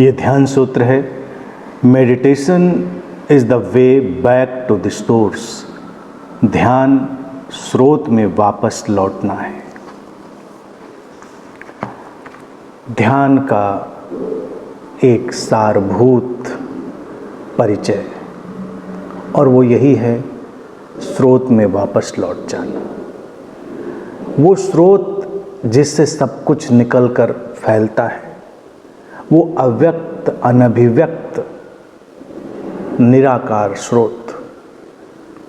ये ध्यान सूत्र है, meditation is the way back to the source. ध्यान स्रोत में वापस लौटना है। ध्यान का एक सारभूत परिचय, और वो यही है, स्रोत में वापस लौट जाना। वो स्रोत जिससे सब कुछ निकलकर फैलता है, वो अव्यक्त अनभिव्यक्त निराकार स्रोत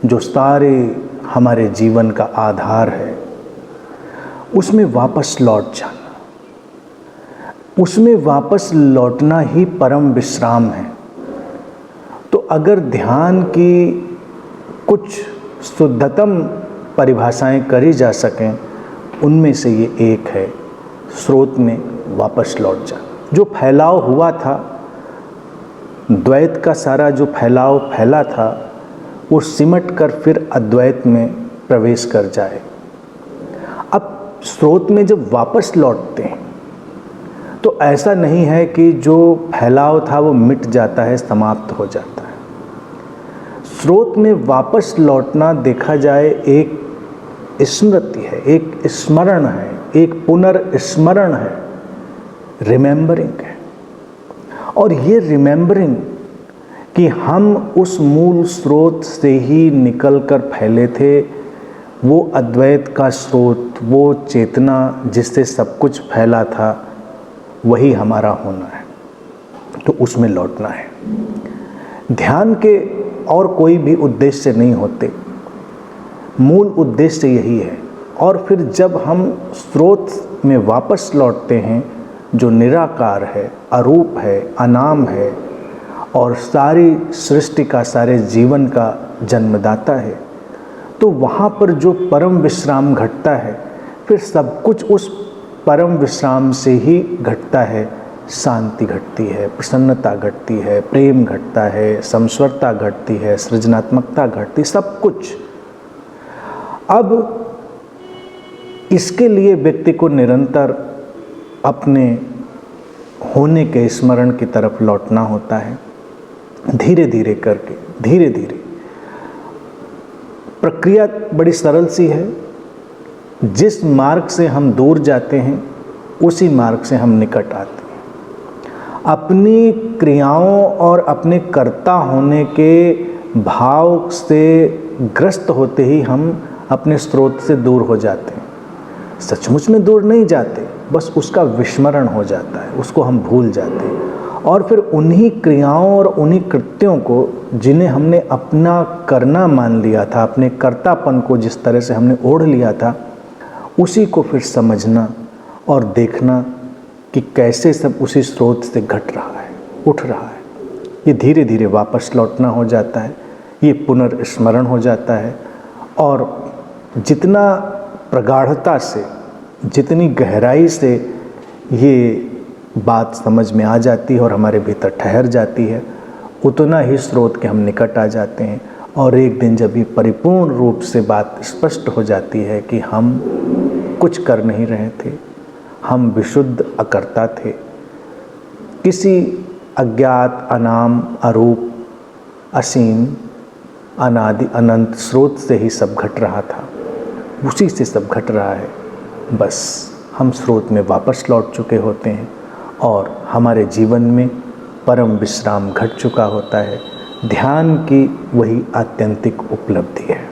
जो सारे हमारे जीवन का आधार है, उसमें वापस लौट जाना, उसमें वापस लौटना ही परम विश्राम है। तो अगर ध्यान की कुछ शुद्धतम परिभाषाएं करी जा सकें, उनमें से ये एक है, स्रोत में वापस लौट जाना। जो फैलाव हुआ था, द्वैत का सारा जो फैलाव फैला था, वो सिमट कर फिर अद्वैत में प्रवेश कर जाए। अब स्रोत में जब वापस लौटते हैं तो ऐसा नहीं है कि जो फैलाव था वो मिट जाता है, समाप्त हो जाता है। स्रोत में वापस लौटना देखा जाए एक स्मृति है, एक स्मरण है, एक पुनर्स्मरण है, रिमेंबरिंग है। और ये रिमेंबरिंग कि हम उस मूल स्रोत से ही निकलकर फैले थे, वो अद्वैत का स्रोत, वो चेतना जिससे सब कुछ फैला था, वही हमारा होना है। तो उसमें लौटना है। ध्यान के और कोई भी उद्देश्य नहीं होते, मूल उद्देश्य यही है। और फिर जब हम स्रोत में वापस लौटते हैं, जो निराकार है, अरूप है, अनाम है और सारी सृष्टि का, सारे जीवन का जन्मदाता है, तो वहाँ पर जो परम विश्राम घटता है, फिर सब कुछ उस परम विश्राम से ही घटता है। शांति घटती है, प्रसन्नता घटती है, प्रेम घटता है, समस्वरता घटती है, सृजनात्मकता घटती, सब कुछ। अब इसके लिए व्यक्ति को निरंतर अपने होने के स्मरण की तरफ लौटना होता है, धीरे धीरे करके, धीरे धीरे। प्रक्रिया बड़ी सरल सी है। जिस मार्ग से हम दूर जाते हैं, उसी मार्ग से हम निकट आते हैं। अपनी क्रियाओं और अपने कर्ता होने के भाव से ग्रस्त होते ही हम अपने स्रोत से दूर हो जाते हैं। सचमुच में दूर नहीं जाते, बस उसका विस्मरण हो जाता है, उसको हम भूल जाते हैं। और फिर उन्हीं क्रियाओं और उन्हीं कृत्यों को, जिन्हें हमने अपना करना मान लिया था, अपने कर्तापन को जिस तरह से हमने ओढ़ लिया था, उसी को फिर समझना और देखना कि कैसे सब उसी स्रोत से घट रहा है, उठ रहा है। ये धीरे धीरे वापस लौटना हो जाता है, ये पुनर्स्मरण हो जाता है। और जितना प्रगाढ़ता से, जितनी गहराई से ये बात समझ में आ जाती है और हमारे भीतर ठहर जाती है, उतना ही स्रोत के हम निकट आ जाते हैं। और एक दिन जब ये परिपूर्ण रूप से बात स्पष्ट हो जाती है कि हम कुछ कर नहीं रहे थे, हम विशुद्ध अकर्ता थे, किसी अज्ञात, अनाम, अरूप, असीम, अनादि, अनंत स्रोत से ही सब घट रहा था, उसी से सब घट रहा है। बस हम स्रोत में वापस लौट चुके होते हैं और हमारे जीवन में परम विश्राम घट चुका होता है। ध्यान की वही आत्यंतिक उपलब्धि है।